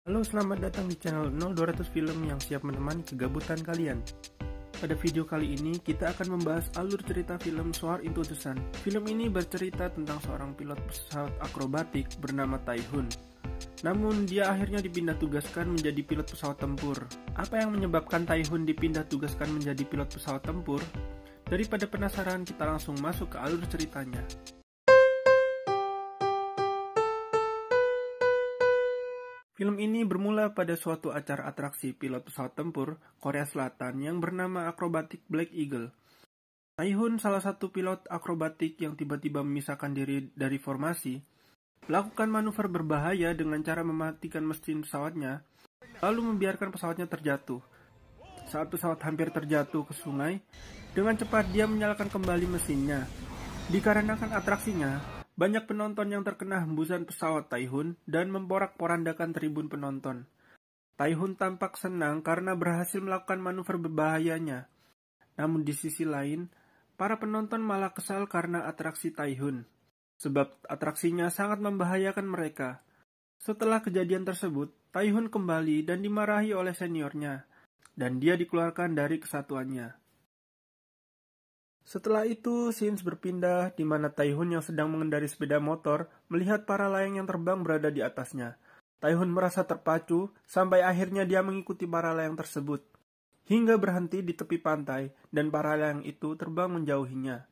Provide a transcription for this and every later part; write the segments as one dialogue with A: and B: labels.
A: Halo, selamat datang di channel 0200 Film yang siap menemani kegabutan kalian. Pada video kali ini, kita akan membahas alur cerita film Soar Into the Sun. Film ini bercerita tentang seorang pilot pesawat akrobatik bernama Tae-hun. Namun, dia akhirnya dipindah tugaskan menjadi pilot pesawat tempur. Apa yang menyebabkan Tae-hun dipindah tugaskan menjadi pilot pesawat tempur? Daripada penasaran, kita langsung masuk ke alur ceritanya. Film ini bermula pada suatu acara atraksi pilot pesawat tempur Korea Selatan yang bernama Acrobatic Black Eagle. Tae-hun, salah satu pilot akrobatik yang tiba-tiba memisahkan diri dari formasi, melakukan manuver berbahaya dengan cara mematikan mesin pesawatnya, lalu membiarkan pesawatnya terjatuh. Saat pesawat hampir terjatuh ke sungai, dengan cepat dia menyalakan kembali mesinnya. Dikarenakan atraksinya, banyak penonton yang terkena hembusan pesawat Tae-hun dan memporak-porandakan tribun penonton. Tae-hun tampak senang karena berhasil melakukan manuver berbahayanya. Namun di sisi lain, para penonton malah kesal karena atraksi Tae-hun, sebab atraksinya sangat membahayakan mereka. Setelah kejadian tersebut, Tae-hun kembali dan dimarahi oleh seniornya, dan dia dikeluarkan dari kesatuannya. Setelah itu, scenes berpindah di mana Tae-hun yang sedang mengendarai sepeda motor melihat para layang yang terbang berada di atasnya. Tae-hun merasa terpacu sampai akhirnya dia mengikuti para layang tersebut, hingga berhenti di tepi pantai dan para layang itu terbang menjauhinya.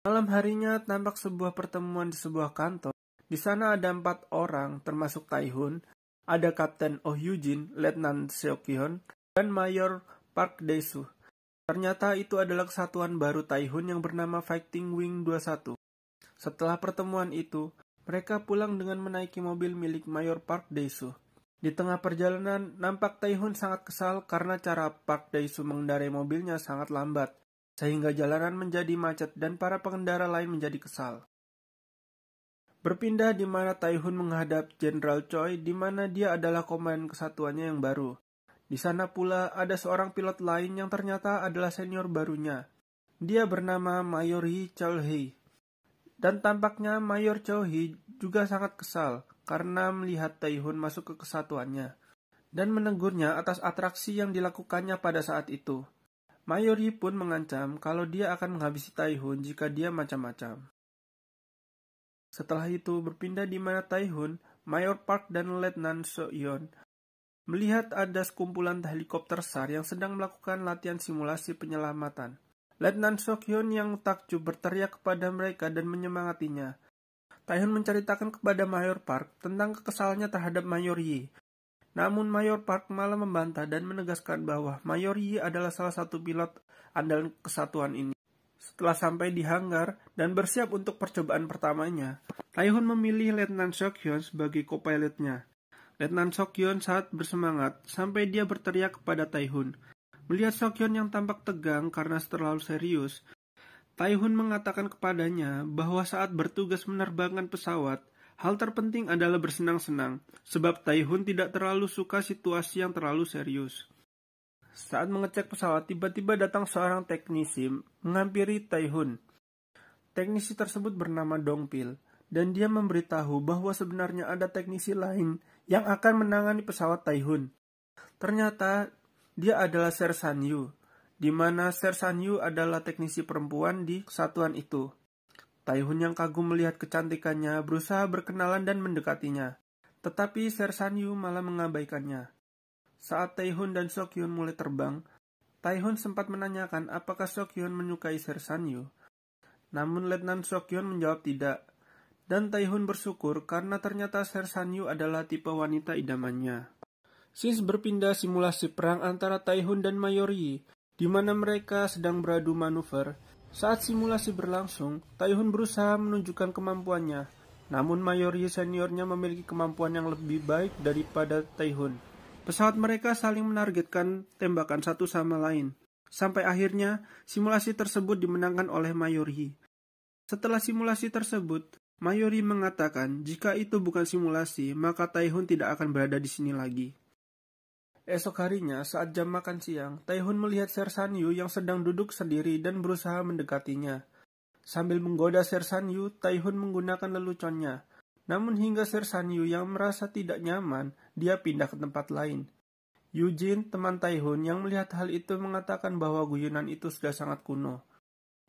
A: Malam harinya tampak sebuah pertemuan di sebuah kantor. Di sana ada 4 orang termasuk Tae-hun, ada Kapten Oh Hyun, Letnan Seok-hyun, dan Mayor Park Dae-soo. Ternyata itu adalah kesatuan baru Tae-hun yang bernama Fighting Wing 21. Setelah pertemuan itu, mereka pulang dengan menaiki mobil milik Mayor Park Dae-soo. Di tengah perjalanan, nampak Tae-hun sangat kesal karena cara Park Dae-soo mengendarai mobilnya sangat lambat, sehingga jalanan menjadi macet dan para pengendara lain menjadi kesal. Berpindah di mana Tae-hun menghadap Jenderal Choi di mana dia adalah komandan kesatuannya yang baru. Di sana pula ada seorang pilot lain yang ternyata adalah senior barunya. Dia bernama Mayor Hee Chol-hee. Dan tampaknya Mayor Chol-hee juga sangat kesal karena melihat Tae-hun masuk ke kesatuannya dan menegurnya atas atraksi yang dilakukannya pada saat itu. Mayor Hee pun mengancam kalau dia akan menghabisi Tae-hun jika dia macam-macam. Setelah itu berpindah di mana Tae-hun, Mayor Park dan Letnan Seok-hyun melihat ada sekumpulan helikopter SAR yang sedang melakukan latihan simulasi penyelamatan. Letnan Seok-hyun yang takjub berteriak kepada mereka dan menyemangatinya. Tae-hun menceritakan kepada Mayor Park tentang kekesalannya terhadap Mayor Yi. Namun Mayor Park malah membantah dan menegaskan bahwa Mayor Yi adalah salah satu pilot andalan kesatuan ini. Setelah sampai di hanggar dan bersiap untuk percobaan pertamanya, Tae-hun memilih Letnan Seok-hyun sebagai co-pilotnya. Letnan Seok-hyun sangat bersemangat sampai dia berteriak kepada Tae-hun. Melihat Seok-hyun yang tampak tegang karena terlalu serius, Tae-hun mengatakan kepadanya bahwa saat bertugas menerbangkan pesawat, hal terpenting adalah bersenang-senang, sebab Tae-hun tidak terlalu suka situasi yang terlalu serius. Saat mengecek pesawat, tiba-tiba datang seorang teknisi menghampiri Tae-hun. Teknisi tersebut bernama Dong-pil, dan dia memberitahu bahwa sebenarnya ada teknisi lain yang akan menangani pesawat Tae-hun. Ternyata dia adalah Ser San-yu, di mana Ser San-yu adalah teknisi perempuan di kesatuan itu. Tae-hun yang kagum melihat kecantikannya berusaha berkenalan dan mendekatinya, tetapi Ser San-yu malah mengabaikannya. Saat Tae-hun dan Seok-hyun mulai terbang, Tae-hun sempat menanyakan apakah Seok-hyun menyukai Ser San-yu. Namun Letnan Seok-hyun menjawab tidak. Dan Tae-hun bersyukur karena ternyata Ser San-yu adalah tipe wanita idamannya. Scenes berpindah simulasi perang antara Tae-hun dan Mayor Yi, di mana mereka sedang beradu manuver. Saat simulasi berlangsung, Tae-hun berusaha menunjukkan kemampuannya, namun Mayor Yi seniornya memiliki kemampuan yang lebih baik daripada Tae-hun. Pesawat mereka saling menargetkan tembakan satu sama lain, sampai akhirnya simulasi tersebut dimenangkan oleh Mayor Yi. Setelah simulasi tersebut, Mayor Yi mengatakan jika itu bukan simulasi, maka Tae-hun tidak akan berada di sini lagi. Esok harinya, saat jam makan siang, Tae-hun melihat Ser San-yu yang sedang duduk sendiri dan berusaha mendekatinya. Sambil menggoda Ser San-yu, Tae-hun menggunakan leluconnya. Namun hingga Sir Sanyu yang merasa tidak nyaman, dia pindah ke tempat lain. Eugene, teman Taihun yang melihat hal itu mengatakan bahwa guyonan itu sudah sangat kuno.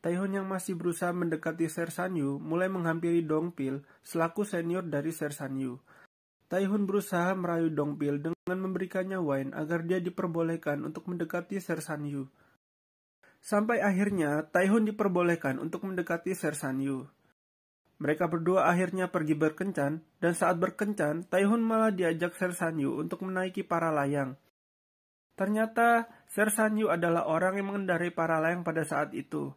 A: Taihun yang masih berusaha mendekati Sir Sanyu mulai menghampiri Dongpil selaku senior dari Sir Sanyu. Taihun berusaha merayu Dongpil dengan memberikannya wine agar dia diperbolehkan untuk mendekati Sir Sanyu. Sampai akhirnya Taihun diperbolehkan untuk mendekati Sir Sanyu. Mereka berdua akhirnya pergi berkencan, dan saat berkencan, Taihun malah diajak Sir Sanyu untuk menaiki para layang. Ternyata Sir Sanyu adalah orang yang mengendarai para layang pada saat itu.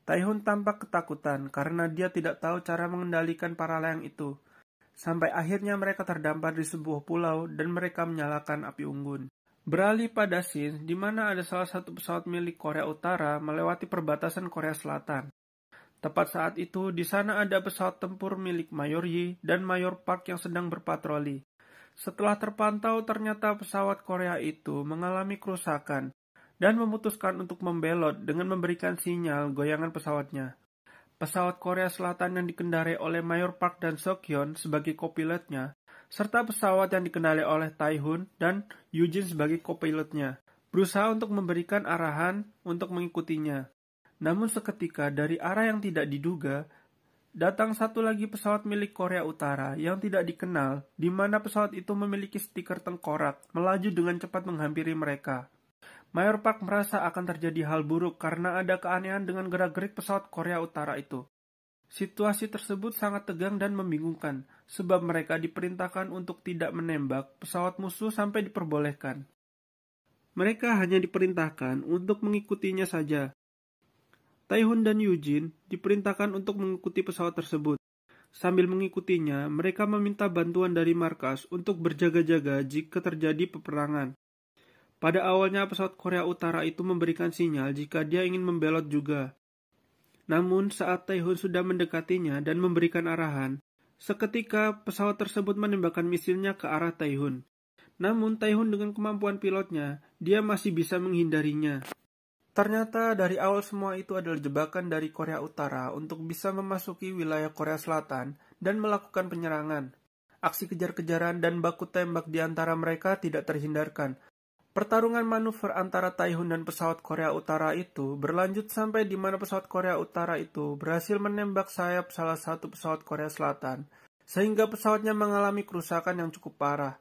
A: Taihun tampak ketakutan karena dia tidak tahu cara mengendalikan para layang itu. Sampai akhirnya mereka terdampar di sebuah pulau dan mereka menyalakan api unggun. Beralih pada scene di mana ada salah satu pesawat milik Korea Utara melewati perbatasan Korea Selatan. Tepat saat itu, di sana ada pesawat tempur milik Mayor Yi dan Mayor Park yang sedang berpatroli. Setelah terpantau, ternyata pesawat Korea itu mengalami kerusakan dan memutuskan untuk membelot dengan memberikan sinyal goyangan pesawatnya. Pesawat Korea Selatan yang dikendarai oleh Mayor Park dan Seokhyun sebagai kopilotnya, serta pesawat yang dikendarai oleh Taihun dan Eugene sebagai kopilotnya, berusaha untuk memberikan arahan untuk mengikutinya. Namun seketika dari arah yang tidak diduga, datang satu lagi pesawat milik Korea Utara yang tidak dikenal, di mana pesawat itu memiliki stiker tengkorak, melaju dengan cepat menghampiri mereka. Mayor Park merasa akan terjadi hal buruk karena ada keanehan dengan gerak-gerik pesawat Korea Utara itu. Situasi tersebut sangat tegang dan membingungkan, sebab mereka diperintahkan untuk tidak menembak pesawat musuh sampai diperbolehkan. Mereka hanya diperintahkan untuk mengikutinya saja. Taihun dan Eugene diperintahkan untuk mengikuti pesawat tersebut. Sambil mengikutinya, mereka meminta bantuan dari markas untuk berjaga-jaga jika terjadi peperangan. Pada awalnya pesawat Korea Utara itu memberikan sinyal jika dia ingin membelot juga. Namun saat Taihun sudah mendekatinya dan memberikan arahan, seketika pesawat tersebut menembakkan misilnya ke arah Taihun. Namun Taihun dengan kemampuan pilotnya, dia masih bisa menghindarinya. Ternyata dari awal semua itu adalah jebakan dari Korea Utara untuk bisa memasuki wilayah Korea Selatan dan melakukan penyerangan. Aksi kejar-kejaran dan baku tembak di antara mereka tidak terhindarkan. Pertarungan manuver antara Taihun dan pesawat Korea Utara itu berlanjut sampai di mana pesawat Korea Utara itu berhasil menembak sayap salah satu pesawat Korea Selatan, sehingga pesawatnya mengalami kerusakan yang cukup parah.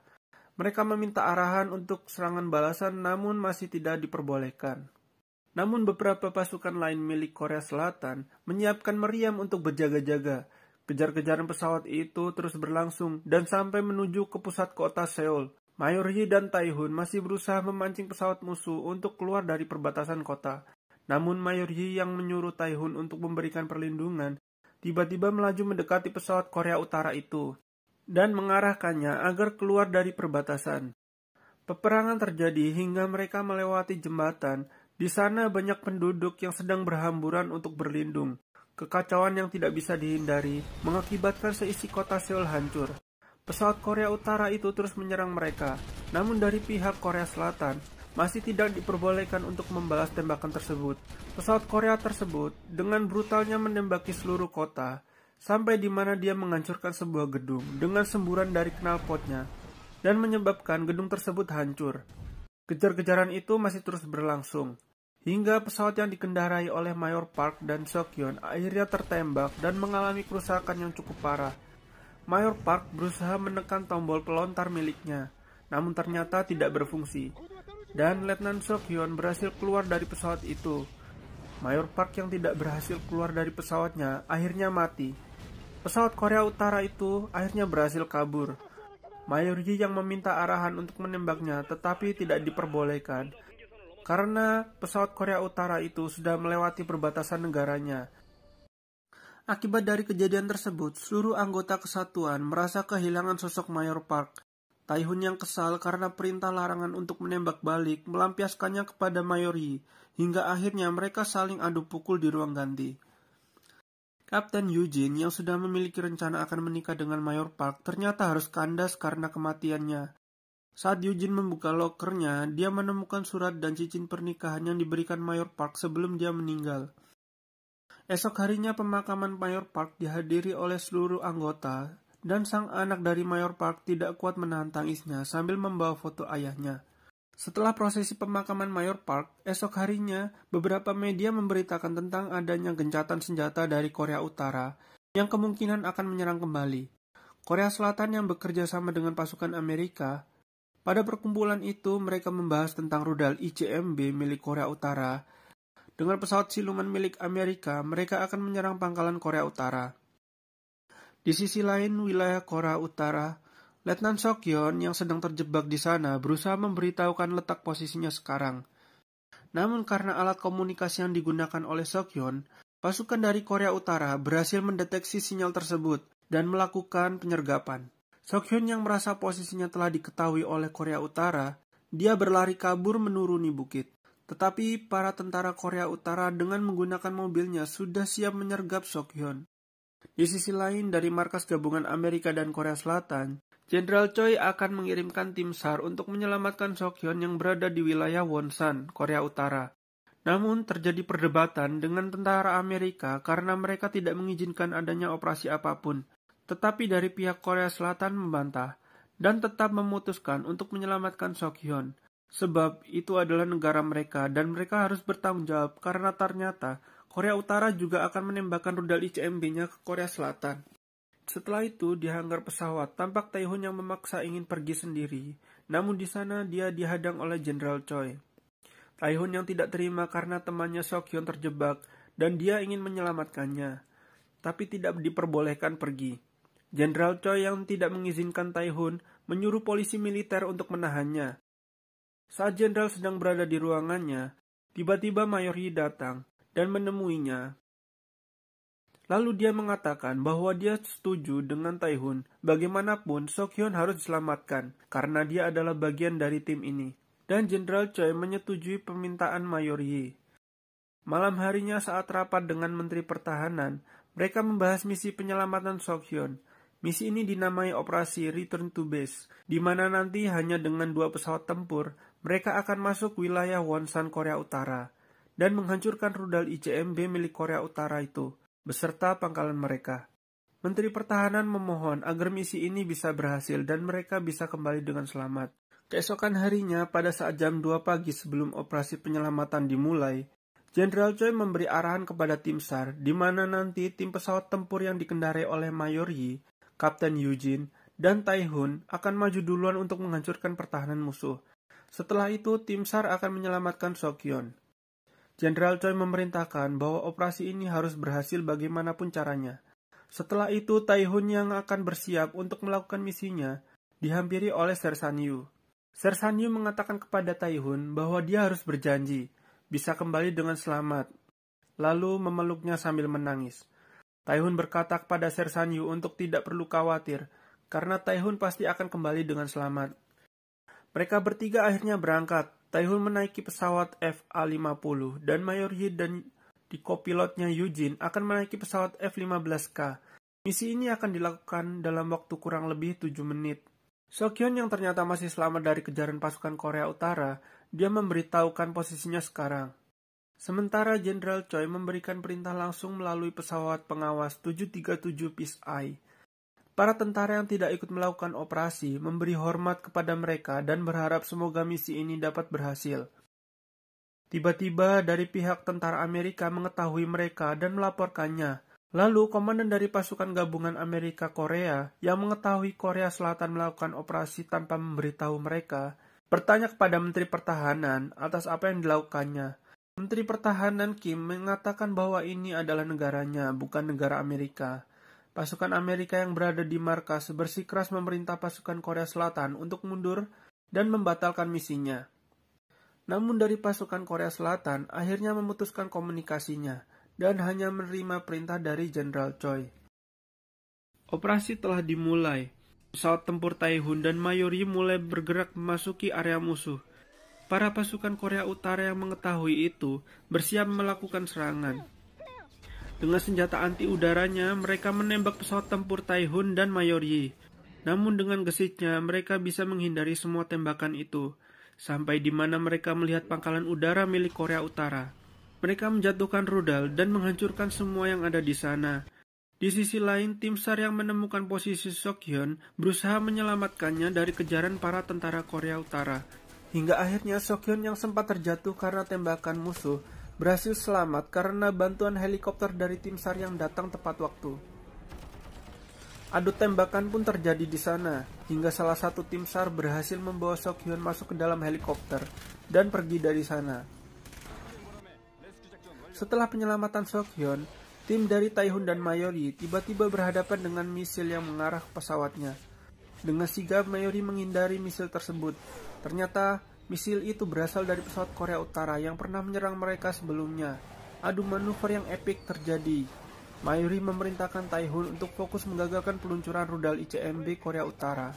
A: Mereka meminta arahan untuk serangan balasan namun masih tidak diperbolehkan. Namun beberapa pasukan lain milik Korea Selatan menyiapkan meriam untuk berjaga-jaga. Kejar-kejaran pesawat itu terus berlangsung dan sampai menuju ke pusat kota Seoul. Mayor Yi dan Taihun masih berusaha memancing pesawat musuh untuk keluar dari perbatasan kota. Namun Mayor Yi yang menyuruh Taihun untuk memberikan perlindungan, tiba-tiba melaju mendekati pesawat Korea Utara itu, dan mengarahkannya agar keluar dari perbatasan. Peperangan terjadi hingga mereka melewati jembatan. Di sana banyak penduduk yang sedang berhamburan untuk berlindung. Kekacauan yang tidak bisa dihindari mengakibatkan seisi kota Seoul hancur. Pesawat Korea Utara itu terus menyerang mereka, namun dari pihak Korea Selatan masih tidak diperbolehkan untuk membalas tembakan tersebut. Pesawat Korea tersebut dengan brutalnya menembaki seluruh kota, sampai di mana dia menghancurkan sebuah gedung dengan semburan dari knalpotnya, dan menyebabkan gedung tersebut hancur. Kejar-kejaran itu masih terus berlangsung, hingga pesawat yang dikendarai oleh Mayor Park dan Seokhyun akhirnya tertembak dan mengalami kerusakan yang cukup parah. Mayor Park berusaha menekan tombol pelontar miliknya, namun ternyata tidak berfungsi, dan Letnan Seokhyun berhasil keluar dari pesawat itu. Mayor Park yang tidak berhasil keluar dari pesawatnya akhirnya mati. Pesawat Korea Utara itu akhirnya berhasil kabur. Mayor Yi yang meminta arahan untuk menembaknya tetapi tidak diperbolehkan, karena pesawat Korea Utara itu sudah melewati perbatasan negaranya. Akibat dari kejadian tersebut, seluruh anggota kesatuan merasa kehilangan sosok Mayor Park. Taihun yang kesal karena perintah larangan untuk menembak balik melampiaskannya kepada Mayor Yi, hingga akhirnya mereka saling adu pukul di ruang ganti. Kapten Eugene yang sudah memiliki rencana akan menikah dengan Mayor Park ternyata harus kandas karena kematiannya. Saat Eugene membuka lokernya, dia menemukan surat dan cincin pernikahan yang diberikan Mayor Park sebelum dia meninggal. Esok harinya pemakaman Mayor Park dihadiri oleh seluruh anggota dan sang anak dari Mayor Park tidak kuat menahan tangisnya sambil membawa foto ayahnya. Setelah prosesi pemakaman Mayor Park, esok harinya beberapa media memberitakan tentang adanya gencatan senjata dari Korea Utara yang kemungkinan akan menyerang kembali. Korea Selatan yang bekerja sama dengan pasukan Amerika, pada perkumpulan itu mereka membahas tentang rudal ICBM milik Korea Utara. Dengan pesawat siluman milik Amerika, mereka akan menyerang pangkalan Korea Utara. Di sisi lain wilayah Korea Utara, Letnan Sokyeon yang sedang terjebak di sana berusaha memberitahukan letak posisinya sekarang. Namun karena alat komunikasi yang digunakan oleh Sokyeon, pasukan dari Korea Utara berhasil mendeteksi sinyal tersebut dan melakukan penyergapan. Sokyeon yang merasa posisinya telah diketahui oleh Korea Utara, dia berlari kabur menuruni bukit. Tetapi para tentara Korea Utara dengan menggunakan mobilnya sudah siap menyergap Sokyeon. Di sisi lain, dari markas gabungan Amerika dan Korea Selatan, Jenderal Choi akan mengirimkan tim SAR untuk menyelamatkan Sokyeon yang berada di wilayah Wonsan, Korea Utara. Namun terjadi perdebatan dengan tentara Amerika karena mereka tidak mengizinkan adanya operasi apapun. Tetapi dari pihak Korea Selatan membantah dan tetap memutuskan untuk menyelamatkan Sokyeon. Sebab itu adalah negara mereka dan mereka harus bertanggung jawab karena ternyata Korea Utara juga akan menembakkan rudal ICBM-nya ke Korea Selatan. Setelah itu, di hanggar pesawat, tampak Tae-hun yang memaksa ingin pergi sendiri. Namun di sana dia dihadang oleh Jenderal Choi. Tae-hun yang tidak terima karena temannya Sokyeon terjebak dan dia ingin menyelamatkannya. Tapi tidak diperbolehkan pergi. Jenderal Choi yang tidak mengizinkan Tae-hun menyuruh polisi militer untuk menahannya. Saat Jenderal sedang berada di ruangannya, tiba-tiba Mayor Yi datang dan menemuinya. Lalu dia mengatakan bahwa dia setuju dengan Tae-hun. Bagaimanapun, Sokyeon harus diselamatkan karena dia adalah bagian dari tim ini. Dan Jenderal Choi menyetujui permintaan Mayor Yi. Malam harinya saat rapat dengan Menteri Pertahanan, mereka membahas misi penyelamatan Sokyeon. Misi ini dinamai Operasi Return to Base, di mana nanti hanya dengan 2 pesawat tempur, mereka akan masuk wilayah Wonsan, Korea Utara, dan menghancurkan rudal ICBM milik Korea Utara itu, beserta pangkalan mereka. Menteri Pertahanan memohon agar misi ini bisa berhasil dan mereka bisa kembali dengan selamat. Keesokan harinya, pada saat jam 2 pagi sebelum operasi penyelamatan dimulai, Jenderal Choi memberi arahan kepada tim SAR, di mana nanti tim pesawat tempur yang dikendarai oleh Mayor Yi, Kapten Eugene, dan Tae-hun akan maju duluan untuk menghancurkan pertahanan musuh. Setelah itu, tim SAR akan menyelamatkan Sokyeon. Jenderal Choi memerintahkan bahwa operasi ini harus berhasil bagaimanapun caranya. Setelah itu, Tae-hun yang akan bersiap untuk melakukan misinya dihampiri oleh Sersan Yu. Sersan Yu mengatakan kepada Tae-hun bahwa dia harus berjanji bisa kembali dengan selamat, lalu memeluknya sambil menangis. Tae-hun berkata kepada Sersan Yu untuk tidak perlu khawatir, karena Tae-hun pasti akan kembali dengan selamat. Mereka bertiga akhirnya berangkat. Tae-hun menaiki pesawat FA-50 dan Mayor Yi dan di kopilotnya Eugene akan menaiki pesawat F-15K. Misi ini akan dilakukan dalam waktu kurang lebih 7 menit. Sokyeon yang ternyata masih selamat dari kejaran pasukan Korea Utara, dia memberitahukan posisinya sekarang. Sementara Jenderal Choi memberikan perintah langsung melalui pesawat pengawas 737 Peace Eye. Para tentara yang tidak ikut melakukan operasi memberi hormat kepada mereka dan berharap semoga misi ini dapat berhasil. Tiba-tiba dari pihak tentara Amerika mengetahui mereka dan melaporkannya. Lalu komandan dari pasukan gabungan Amerika Korea yang mengetahui Korea Selatan melakukan operasi tanpa memberitahu mereka, bertanya kepada Menteri Pertahanan atas apa yang dilakukannya. Menteri Pertahanan Kim mengatakan bahwa ini adalah negaranya, bukan negara Amerika. Pasukan Amerika yang berada di markas bersikeras memerintah pasukan Korea Selatan untuk mundur dan membatalkan misinya. Namun dari pasukan Korea Selatan akhirnya memutuskan komunikasinya dan hanya menerima perintah dari Jenderal Choi. Operasi telah dimulai. Pesawat tempur Tae-hun dan Mayor Yi mulai bergerak memasuki area musuh. Para pasukan Korea Utara yang mengetahui itu bersiap melakukan serangan. Dengan senjata anti-udaranya, mereka menembak pesawat tempur Tae-hun dan Mayor Yi. Namun dengan gesitnya, mereka bisa menghindari semua tembakan itu, sampai di mana mereka melihat pangkalan udara milik Korea Utara. Mereka menjatuhkan rudal dan menghancurkan semua yang ada di sana. Di sisi lain, tim SAR yang menemukan posisi Sokhyun berusaha menyelamatkannya dari kejaran para tentara Korea Utara. Hingga akhirnya Sokhyun yang sempat terjatuh karena tembakan musuh berhasil selamat karena bantuan helikopter dari tim SAR yang datang tepat waktu. Adu tembakan pun terjadi di sana, hingga salah satu tim SAR berhasil membawa Sokhyun masuk ke dalam helikopter dan pergi dari sana. Setelah penyelamatan Sokhyun, tim dari Tae-hun dan Mayori tiba-tiba berhadapan dengan misil yang mengarah ke pesawatnya. Dengan sigap Mayori menghindari misil tersebut. Ternyata misil itu berasal dari pesawat Korea Utara yang pernah menyerang mereka sebelumnya. Adu manuver yang epik terjadi. Mayori memerintahkan Tae-hun untuk fokus menggagalkan peluncuran rudal ICBM Korea Utara.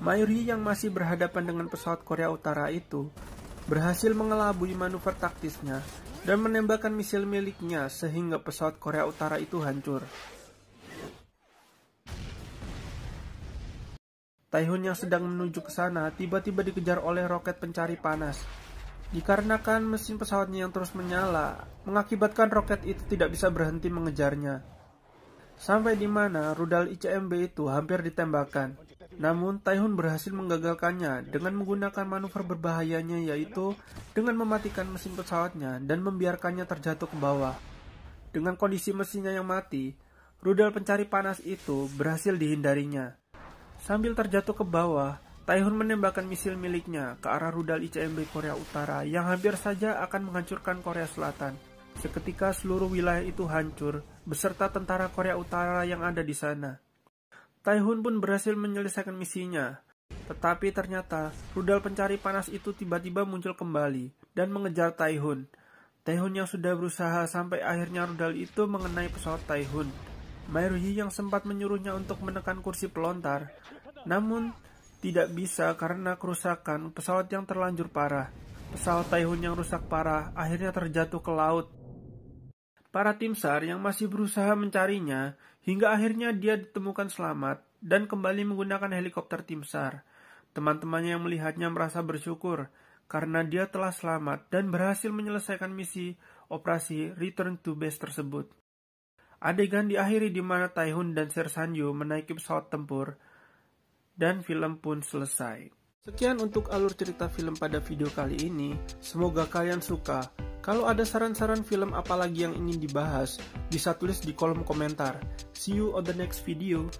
A: Mayori yang masih berhadapan dengan pesawat Korea Utara itu berhasil mengelabui manuver taktisnya dan menembakkan misil miliknya sehingga pesawat Korea Utara itu hancur. Tae-hun yang sedang menuju ke sana tiba-tiba dikejar oleh roket pencari panas. Dikarenakan mesin pesawatnya yang terus menyala, mengakibatkan roket itu tidak bisa berhenti mengejarnya. Sampai di mana rudal ICBM itu hampir ditembakkan. Namun Tae-hun berhasil menggagalkannya dengan menggunakan manuver berbahayanya, yaitu dengan mematikan mesin pesawatnya dan membiarkannya terjatuh ke bawah. Dengan kondisi mesinnya yang mati, rudal pencari panas itu berhasil dihindarinya. Sambil terjatuh ke bawah, Tae-hun menembakkan misil miliknya ke arah rudal ICBM Korea Utara yang hampir saja akan menghancurkan Korea Selatan. Seketika seluruh wilayah itu hancur, beserta tentara Korea Utara yang ada di sana. Tae-hun pun berhasil menyelesaikan misinya. Tetapi ternyata, rudal pencari panas itu tiba-tiba muncul kembali dan mengejar Tae-hun. Tae-hun yang sudah berusaha sampai akhirnya rudal itu mengenai pesawat Tae-hun. Mayori yang sempat menyuruhnya untuk menekan kursi pelontar, namun tidak bisa karena kerusakan pesawat yang terlanjur parah. Pesawat Tae-hun yang rusak parah akhirnya terjatuh ke laut. Para tim SAR yang masih berusaha mencarinya hingga akhirnya dia ditemukan selamat dan kembali menggunakan helikopter tim SAR. Teman-temannya yang melihatnya merasa bersyukur karena dia telah selamat dan berhasil menyelesaikan misi operasi Return to Base tersebut. Adegan diakhiri di mana Tae-hun dan Sher San-yu menaiki pesawat tempur dan film pun selesai. Sekian untuk alur cerita film pada video kali ini. Semoga kalian suka. Kalau ada saran-saran film apalagi yang ingin dibahas, bisa tulis di kolom komentar. See you on the next video.